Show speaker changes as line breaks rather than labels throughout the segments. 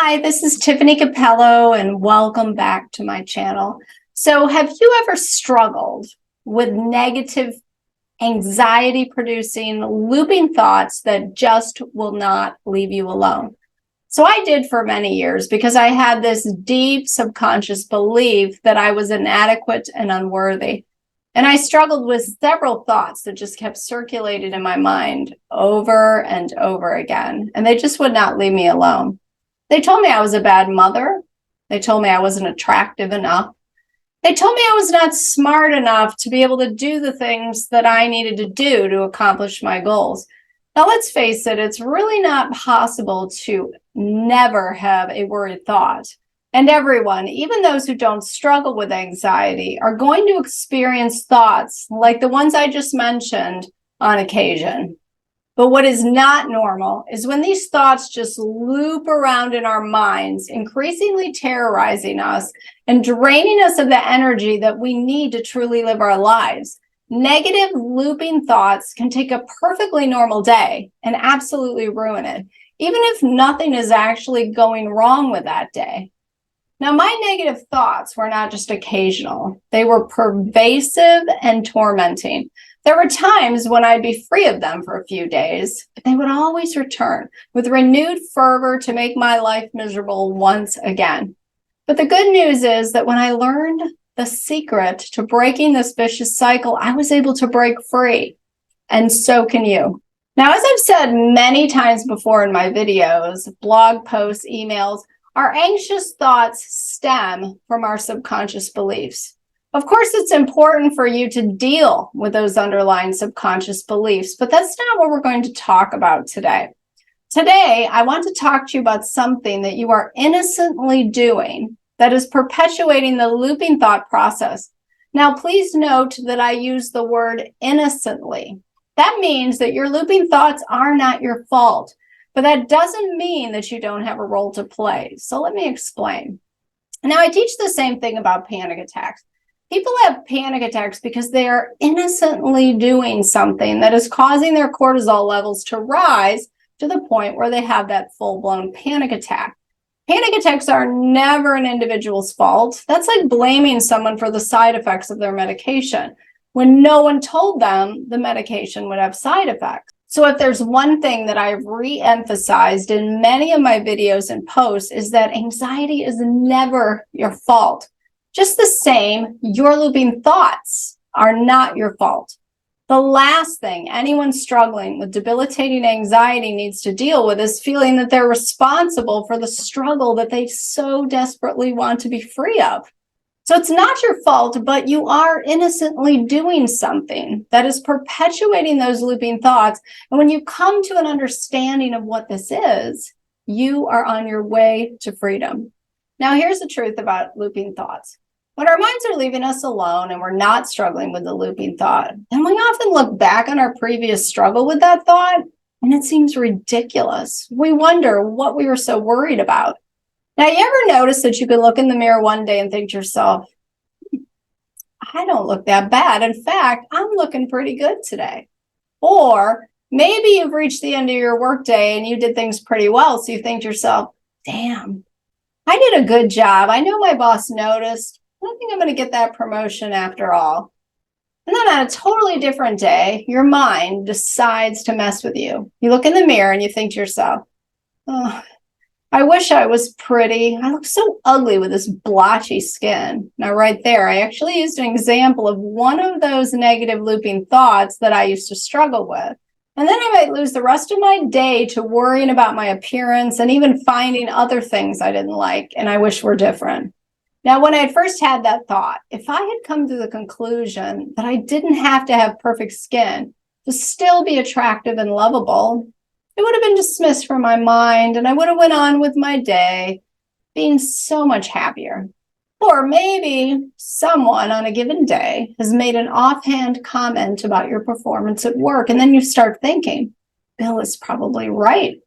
Hi, this is Tiffani Cappello, and welcome back to my channel. So, have you ever struggled with negative, anxiety-producing, looping thoughts that just will not leave you alone? So, I did for many years because I had this deep subconscious belief that I was inadequate and unworthy. And I struggled with several thoughts that just kept circulating in my mind over and over again, and they just would not leave me alone. They told me I was a bad mother. They told me I wasn't attractive enough. They told me I was not smart enough to be able to do the things that I needed to do to accomplish my goals. Now, let's face it, it's really not possible to never have a worried thought. And everyone, even those who don't struggle with anxiety, are going to experience thoughts like the ones I just mentioned on occasion. But what is not normal is when these thoughts just loop around in our minds, increasingly terrorizing us and draining us of the energy that we need to truly live our lives. Negative looping thoughts can take a perfectly normal day and absolutely ruin it, even if nothing is actually going wrong with that day. Now, my negative thoughts were not just occasional. They were pervasive and tormenting. There were times when I'd be free of them for a few days, but they would always return with renewed fervor to make my life miserable once again. But the good news is that when I learned the secret to breaking this vicious cycle, I was able to break free, and so can you. Now, as I've said many times before in my videos, blog posts, emails, our anxious thoughts stem from our subconscious beliefs. Of course, it's important for you to deal with those underlying subconscious beliefs, but that's not what we're going to talk about today. Today, I want to talk to you about something that you are innocently doing that is perpetuating the looping thought process. Now, please note that I use the word innocently. That means that your looping thoughts are not your fault, but that doesn't mean that you don't have a role to play. So let me explain. Now, I teach the same thing about panic attacks. People have panic attacks because they are innocently doing something that is causing their cortisol levels to rise to the point where they have that full-blown panic attack. Panic attacks are never an individual's fault. That's like blaming someone for the side effects of their medication when no one told them the medication would have side effects. So if there's one thing that I've re-emphasized in many of my videos and posts is that anxiety is never your fault. Just the same, your looping thoughts are not your fault. The last thing anyone struggling with debilitating anxiety needs to deal with is feeling that they're responsible for the struggle that they so desperately want to be free of. So it's not your fault, but you are innocently doing something that is perpetuating those looping thoughts. And when you come to an understanding of what this is, you are on your way to freedom. Now, here's the truth about looping thoughts. When our minds are leaving us alone and we're not struggling with the looping thought, then we often look back on our previous struggle with that thought, and it seems ridiculous. We wonder what we were so worried about. Now, you ever notice that you can look in the mirror one day and think to yourself, I don't look that bad. In fact, I'm looking pretty good today. Or maybe you've reached the end of your workday and you did things pretty well, so you think to yourself, damn, I did a good job. I know my boss noticed. I think I'm going to get that promotion after all. And then on a totally different day, your mind decides to mess with you. You look in the mirror and you think to yourself, oh, I wish I was pretty. I look so ugly with this blotchy skin. Now, right there, I actually used an example of one of those negative looping thoughts that I used to struggle with. And then I might lose the rest of my day to worrying about my appearance and even finding other things I didn't like and I wish were different. Now, when I first had that thought, if I had come to the conclusion that I didn't have to have perfect skin to still be attractive and lovable, it would have been dismissed from my mind and I would have went on with my day being so much happier. Or maybe someone on a given day has made an offhand comment about your performance at work, and then you start thinking, Bill is probably right.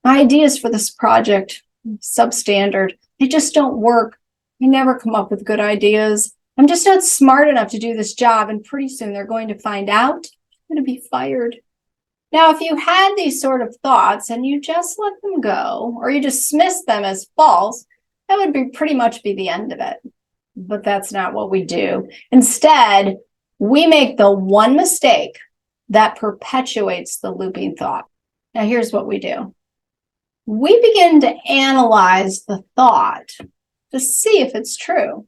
My ideas for this project, substandard, they just don't work. I never come up with good ideas. I'm just not smart enough to do this job, and pretty soon they're going to find out I'm going to be fired. Now, if you had these sort of thoughts and you just let them go, or you dismiss them as false, that would pretty much be the end of it. But that's not what we do. Instead, we make the one mistake that perpetuates the looping thought. Now, here's what we do. We begin to analyze the thought to see if it's true.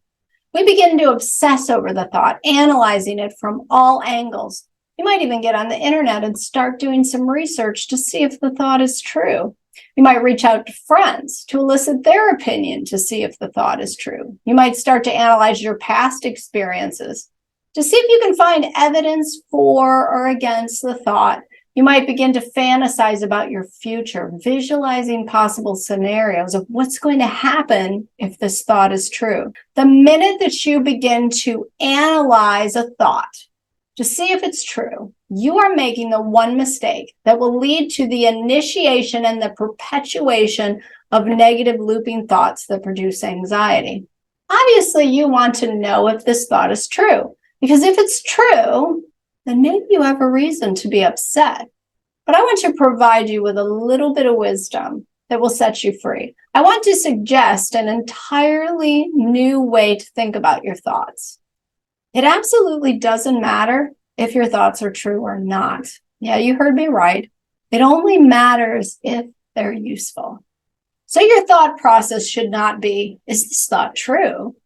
We begin to obsess over the thought, analyzing it from all angles. You might even get on the internet and start doing some research to see if the thought is true. You might reach out to friends to elicit their opinion to see if the thought is true. You might start to analyze your past experiences to see if you can find evidence for or against the thought. You might begin to fantasize about your future, visualizing possible scenarios of what's going to happen if this thought is true. The minute that you begin to analyze a thought to see if it's true, you are making the one mistake that will lead to the initiation and the perpetuation of negative looping thoughts that produce anxiety. Obviously, you want to know if this thought is true, because if it's true, then maybe you have a reason to be upset. But I want to provide you with a little bit of wisdom that will set you free. I want to suggest an entirely new way to think about your thoughts. It absolutely doesn't matter if your thoughts are true or not. Yeah, you heard me right. It only matters if they're useful. So your thought process should not be, is this thought true?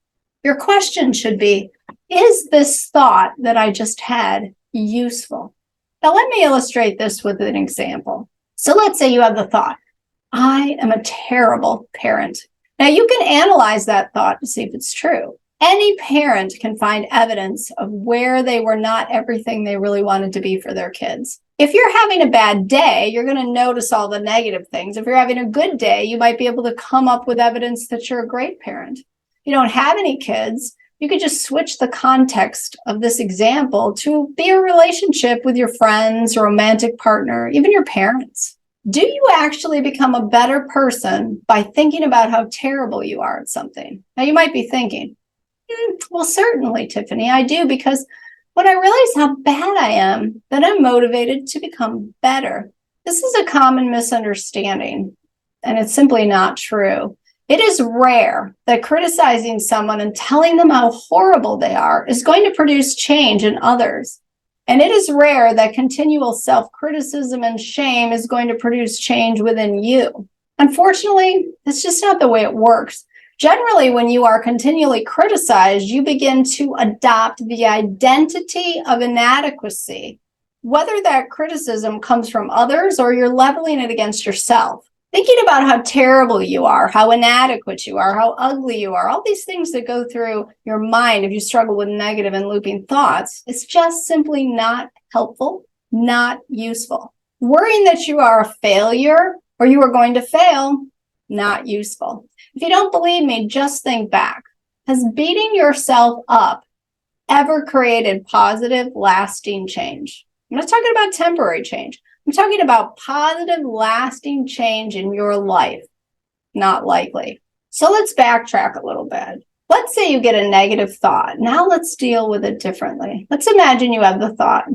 Your question should be, is this thought that I just had useful? Now, let me illustrate this with an example. So let's say you have the thought, I am a terrible parent. Now, you can analyze that thought to see if it's true. Any parent can find evidence of where they were not everything they really wanted to be for their kids. If you're having a bad day, you're going to notice all the negative things. If you're having a good day, you might be able to come up with evidence that you're a great parent. If you don't have any kids, you could just switch the context of this example to be a relationship with your friends, romantic partner, even your parents. Do you actually become a better person by thinking about how terrible you are at something? Now, you might be thinking, well, certainly, Tiffani, I do, because when I realize how bad I am, then I'm motivated to become better. This is a common misunderstanding, and it's simply not true. It is rare that criticizing someone and telling them how horrible they are is going to produce change in others. And it is rare that continual self-criticism and shame is going to produce change within you. Unfortunately, that's just not the way it works. Generally, when you are continually criticized, you begin to adopt the identity of inadequacy, whether that criticism comes from others or you're leveling it against yourself. Thinking about how terrible you are, how inadequate you are, how ugly you are, all these things that go through your mind if you struggle with negative and looping thoughts, it's just simply not helpful, not useful. Worrying that you are a failure or you are going to fail, not useful. If you don't believe me, just think back. Has beating yourself up ever created positive, lasting change? I'm not talking about temporary change. I'm talking about positive, lasting change in your life. Not likely. So let's backtrack a little bit. Let's say you get a negative thought. Now let's deal with it differently. Let's imagine you have the thought,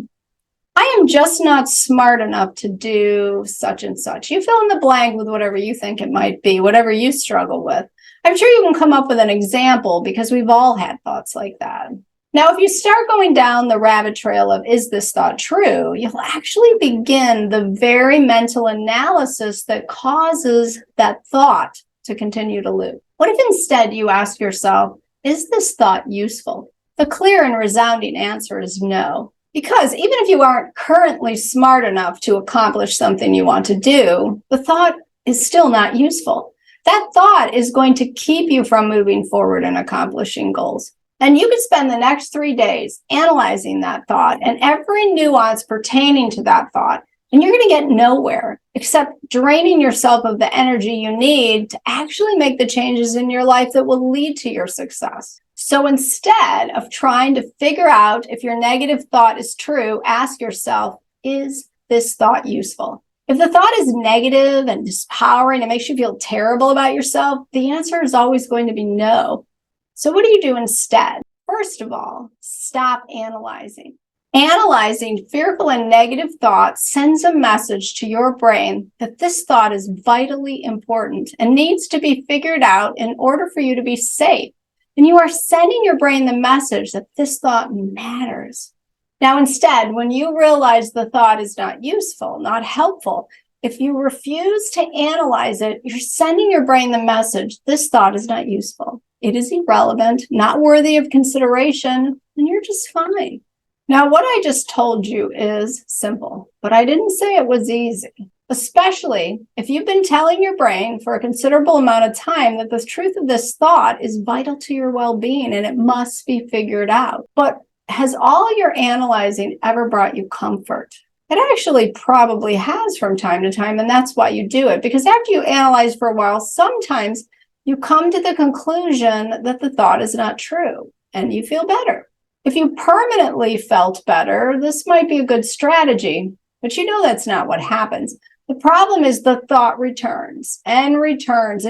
I am just not smart enough to do such and such. You fill in the blank with whatever you think it might be, whatever you struggle with. I'm sure you can come up with an example because we've all had thoughts like that. Now, if you start going down the rabbit trail of, is this thought true? You'll actually begin the very mental analysis that causes that thought to continue to loop. What if instead you ask yourself, is this thought useful? The clear and resounding answer is no. Because even if you aren't currently smart enough to accomplish something you want to do, the thought is still not useful. That thought is going to keep you from moving forward and accomplishing goals. And you could spend the next 3 days analyzing that thought and every nuance pertaining to that thought, and you're going to get nowhere except draining yourself of the energy you need to actually make the changes in your life that will lead to your success. So instead of trying to figure out if your negative thought is true, ask yourself, is this thought useful? If the thought is negative and disempowering and makes you feel terrible about yourself, the answer is always going to be no. So what do you do instead? First of all, stop analyzing. Analyzing fearful and negative thoughts sends a message to your brain that this thought is vitally important and needs to be figured out in order for you to be safe. And you are sending your brain the message that this thought matters. Now, instead, when you realize the thought is not useful, not helpful, if you refuse to analyze it, you're sending your brain the message, this thought is not useful. It is irrelevant, not worthy of consideration, and you're just fine. Now, what I just told you is simple, but I didn't say it was easy, especially if you've been telling your brain for a considerable amount of time that the truth of this thought is vital to your well-being and it must be figured out. But has all your analyzing ever brought you comfort? It actually probably has from time to time, and that's why you do it. Because after you analyze for a while, sometimes you come to the conclusion that the thought is not true, and you feel better. If you permanently felt better, this might be a good strategy, but you know that's not what happens. The problem is the thought returns, and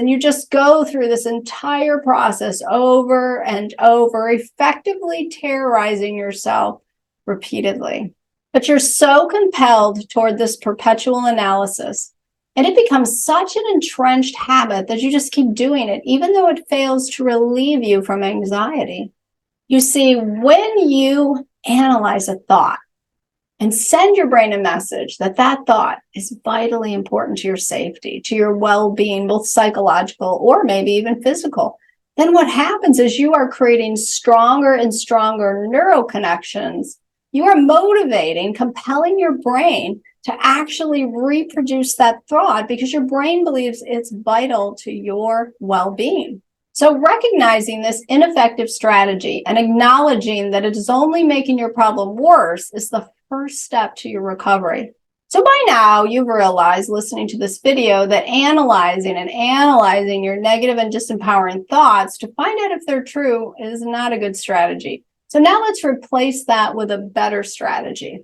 you just go through this entire process over and over, effectively terrorizing yourself repeatedly. But you're so compelled toward this perpetual analysis, and it becomes such an entrenched habit that you just keep doing it, even though it fails to relieve you from anxiety. You see, when you analyze a thought and send your brain a message that that thought is vitally important to your safety, to your well-being, both psychological or maybe even physical, then what happens is you are creating stronger and stronger neural connections. You are motivating, compelling your brain to actually reproduce that thought because your brain believes it's vital to your well-being. So recognizing this ineffective strategy and acknowledging that it is only making your problem worse is the first step to your recovery. So by now, you've realized, listening to this video, that analyzing your negative and disempowering thoughts to find out if they're true is not a good strategy. So now let's replace that with a better strategy.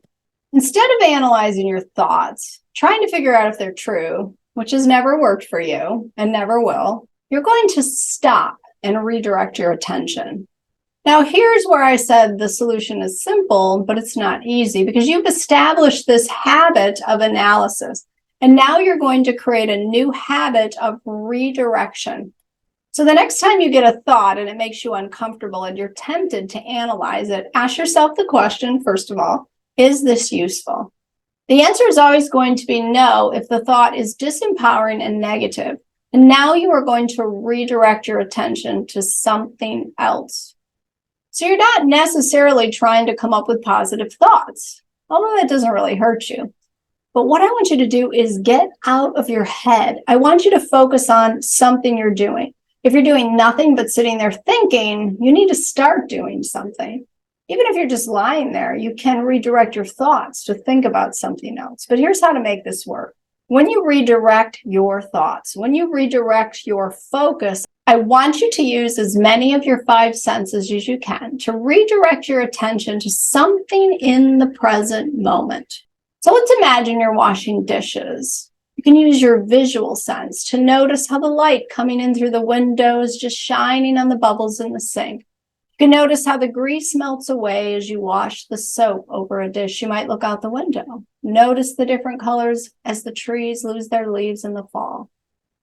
Instead of analyzing your thoughts, trying to figure out if they're true, which has never worked for you and never will, you're going to stop and redirect your attention. Now, here's where I said the solution is simple, but it's not easy because you've established this habit of analysis, and now you're going to create a new habit of redirection. So the next time you get a thought and it makes you uncomfortable and you're tempted to analyze it, ask yourself the question, first of all, is this useful? The answer is always going to be no if the thought is disempowering and negative. And now you are going to redirect your attention to something else. So you're not necessarily trying to come up with positive thoughts, although that doesn't really hurt you. But what I want you to do is get out of your head. I want you to focus on something you're doing. If you're doing nothing but sitting there thinking, you need to start doing something. Even if you're just lying there, you can redirect your thoughts to think about something else. But here's how to make this work. When you redirect your thoughts, when you redirect your focus, I want you to use as many of your 5 senses as you can to redirect your attention to something in the present moment. So let's imagine you're washing dishes. You can use your visual sense to notice how the light coming in through the window is just shining on the bubbles in the sink. You can notice how the grease melts away as you wash the soap over a dish. You might look out the window. Notice the different colors as the trees lose their leaves in the fall.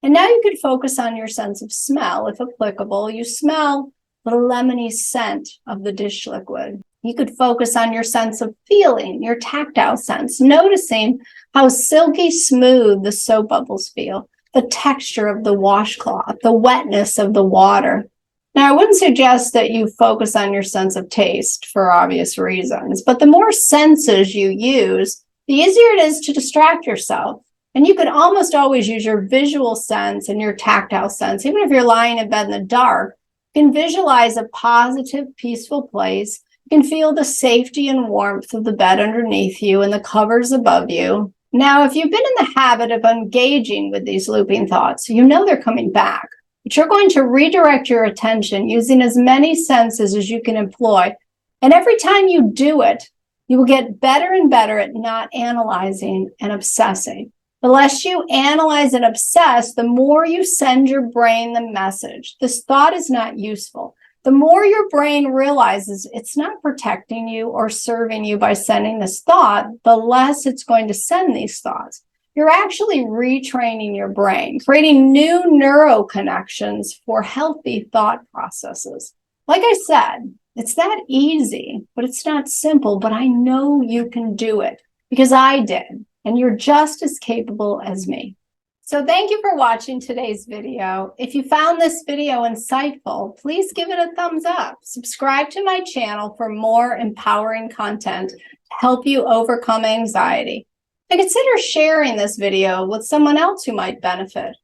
And now you could focus on your sense of smell. If applicable, you smell the lemony scent of the dish liquid. You could focus on your sense of feeling, your tactile sense, noticing how silky smooth the soap bubbles feel, the texture of the washcloth, the wetness of the water. Now, I wouldn't suggest that you focus on your sense of taste for obvious reasons, but the more senses you use, the easier it is to distract yourself. And you could almost always use your visual sense and your tactile sense. Even if you're lying in bed in the dark, you can visualize a positive, peaceful place. You can feel the safety and warmth of the bed underneath you and the covers above you. Now, if you've been in the habit of engaging with these looping thoughts, you know they're coming back. But you're going to redirect your attention using as many senses as you can employ. And every time you do it, you will get better and better at not analyzing and obsessing. The less you analyze and obsess, the more you send your brain the message. This thought is not useful. The more your brain realizes it's not protecting you or serving you by sending this thought, the less it's going to send these thoughts. You're actually retraining your brain, creating new neural connections for healthy thought processes. Like I said, it's that easy, but it's not simple. But I know you can do it because I did, and you're just as capable as me. So thank you for watching today's video. If you found this video insightful, please give it a thumbs up. Subscribe to my channel for more empowering content to help you overcome anxiety. And consider sharing this video with someone else who might benefit.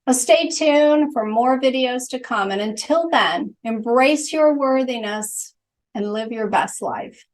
Now stay tuned for more videos to come. And until then, embrace your worthiness and live your best life.